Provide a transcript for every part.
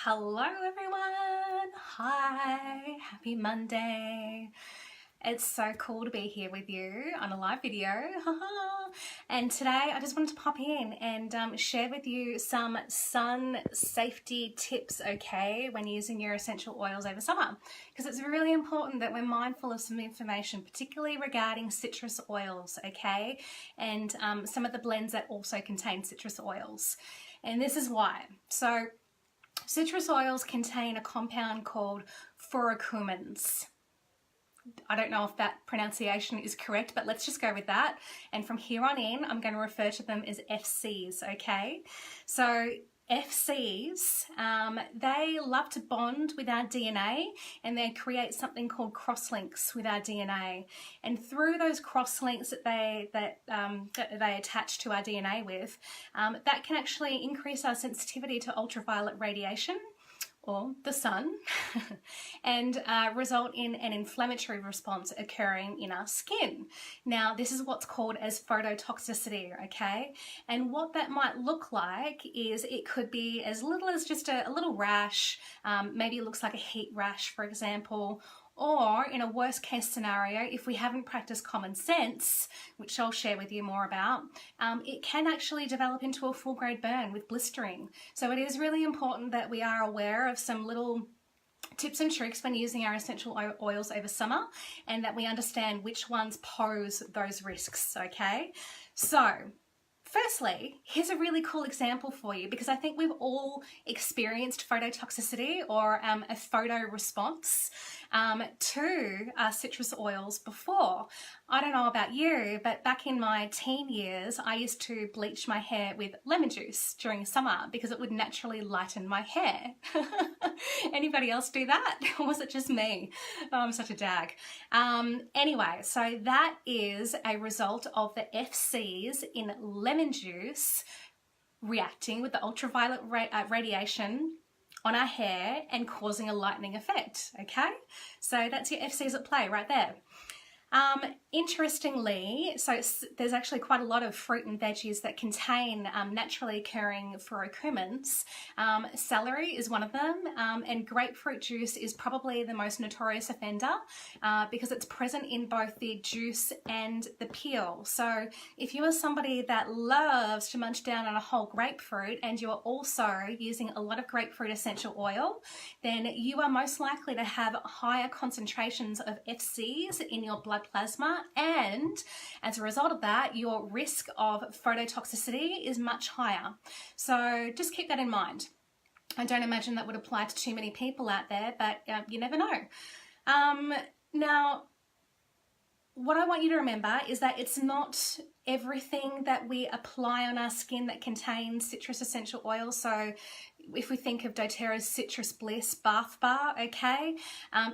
Hello everyone! Hi! Happy Monday! It's so cool to be here with you on a live video. And today I just wanted to pop in and share with you some sun safety tips, okay, when using your essential oils over summer. Because it's really important that we're mindful of some information, particularly regarding citrus oils, okay, and some of the blends that also contain citrus oils. And this is why. So citrus oils contain a compound called photosensitivity. I don't know if that pronunciation is correct, but let's just go with that. And from here on in, I'm going to refer to them as FCs, okay? So FCs, they love to bond with our DNA and they create something called crosslinks with our DNA. And through those crosslinks that they attach to our DNA with, that can actually increase our sensitivity to ultraviolet radiation, or the sun, and result in an inflammatory response occurring in our skin. Now, this is what's called as phototoxicity, okay? And what that might look like is it could be as little as just a little rash, maybe it looks like a heat rash, for example, or in a worst case scenario, if we haven't practiced common sense, which I'll share with you more about, it can actually develop into a full grade burn with blistering. So it is really important that we are aware of some little tips and tricks when using our essential oils over summer, and that we understand which ones pose those risks, okay? So firstly, here's a really cool example for you, because I think we've all experienced phototoxicity or a photo response to citrus oils before. I don't know about you, but back in my teen years, I used to bleach my hair with lemon juice during summer because it would naturally lighten my hair. Anybody else do that? Or was it just me? Oh, I'm such a dag. Anyway, so that is a result of the FCs in lemon juice reacting with the ultraviolet radiation on our hair and causing a lightening effect, okay? So that's your FCs at play right there. Interestingly, so there's actually quite a lot of fruit and veggies that contain naturally occurring phytocurcumins. Celery is one of them, and grapefruit juice is probably the most notorious offender because it's present in both the juice and the peel. So if you are somebody that loves to munch down on a whole grapefruit and you are also using a lot of grapefruit essential oil, then you are most likely to have higher concentrations of FCs in your blood plasma, and as a result of that, your risk of phototoxicity is much higher. So just keep that in mind. I don't imagine that would apply to too many people out there, but you never know. Now, what I want you to remember is that it's not everything that we apply on our skin that contains citrus essential oil. So if we think of doTERRA's Citrus Bliss bath bar, okay,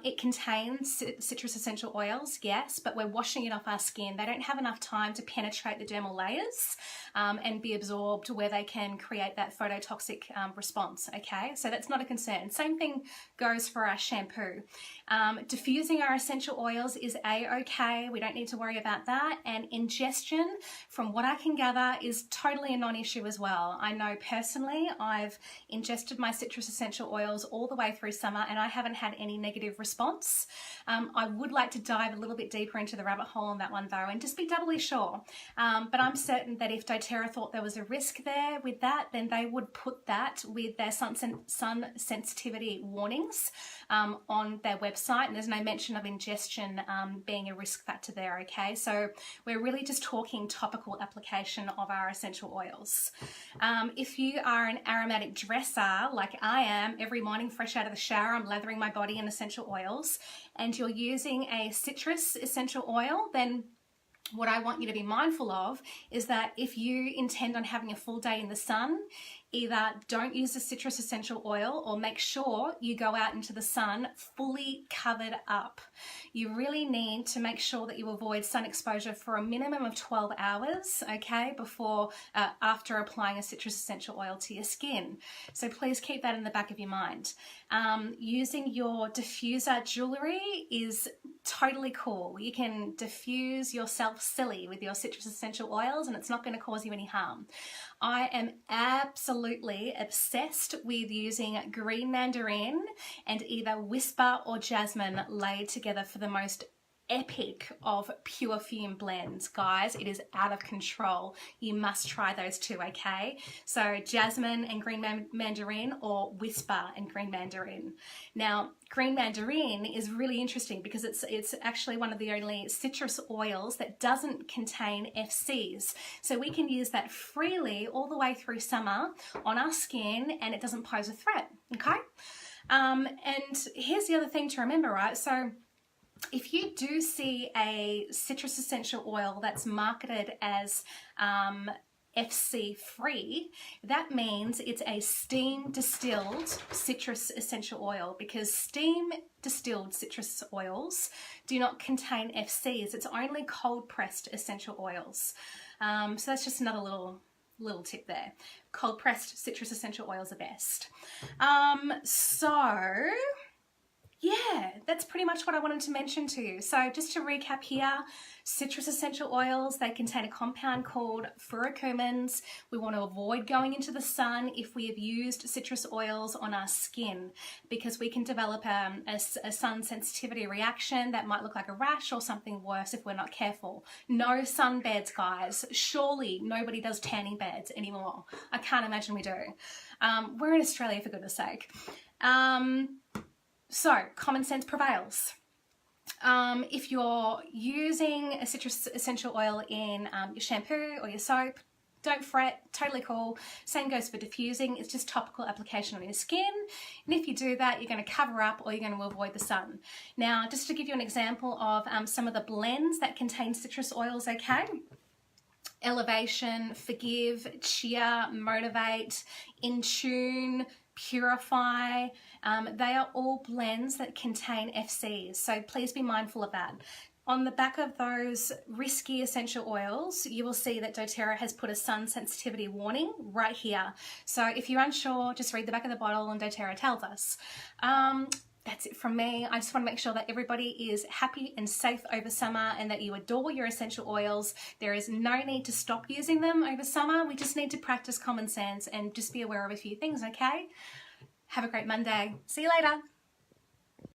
it contains citrus essential oils, yes, but we're washing it off our skin. They don't have enough time to penetrate the dermal layers and be absorbed where they can create that phototoxic response, okay? So that's not a concern. Same thing goes for our shampoo. Diffusing our essential oils is a-okay. We don't need to worry about that. And ingestion, from what I can gather, is totally a non-issue as well. I know personally I've ingested my citrus essential oils all the way through summer and I haven't had any negative response. I would like to dive a little bit deeper into the rabbit hole on that one though and just be doubly sure. But I'm certain that if doTERRA thought there was a risk there with that, then they would put that with their sun sensitivity warnings on their website, and there's no mention of ingestion being a risk factor there, okay? So we're really just talking topical application of our essential oils. If you are an aromatic dresser like I am, every morning fresh out of the shower I'm lathering my body in essential oils, and you're using a citrus essential oil, then what I want you to be mindful of is that if you intend on having a full day in the sun, either don't use the citrus essential oil or make sure you go out into the sun fully covered up. You really need to make sure that you avoid sun exposure for a minimum of 12 hours, okay, after applying a citrus essential oil to your skin. So please keep that in the back of your mind. Using your diffuser jewelry is totally cool. You can diffuse yourself silly with your citrus essential oils and it's not going to cause you any harm. I am absolutely obsessed with using green mandarin and either whisper or jasmine laid together for the most epic of pure fume blends, guys. It is out of control. You must try those two, okay? So jasmine and green mandarin, or whisper and green mandarin. Now, green mandarin is really interesting because it's actually one of the only citrus oils that doesn't contain FCs. So we can use that freely all the way through summer on our skin, and it doesn't pose a threat, okay? And here's the other thing to remember, right? So if you do see a citrus essential oil that's marketed as FC free, that means it's a steam distilled citrus essential oil, because steam distilled citrus oils do not contain FCs. It's only cold pressed essential oils. So that's just another little tip there. Cold pressed citrus essential oils are best. So yeah, that's pretty much what I wanted to mention to you. So just to recap here, citrus essential oils, they contain a compound called furocoumarins. We want to avoid going into the sun if we have used citrus oils on our skin, because we can develop a sun sensitivity reaction that might look like a rash or something worse if we're not careful. No sunbeds, guys. Surely nobody does tanning beds anymore. I can't imagine we do. We're in Australia, for goodness sake. So common sense prevails. If you're using a citrus essential oil in your shampoo or your soap, don't fret, totally cool. Same goes for diffusing. It's just topical application on your skin. And if you do that, you're going to cover up or you're going to avoid the sun. Now, just to give you an example of some of the blends that contain citrus oils, okay? Elevation, Forgive, Cheer, Motivate, In Tune, Purify, they are all blends that contain FCs, so please be mindful of that. On the back of those risky essential oils, you will see that doTERRA has put a sun sensitivity warning right here. So if you're unsure, just read the back of the bottle and doTERRA tells us. That's it from me. I just want to make sure that everybody is happy and safe over summer and that you adore your essential oils. There is no need to stop using them over summer. We just need to practice common sense and just be aware of a few things, okay? Have a great Monday. See you later.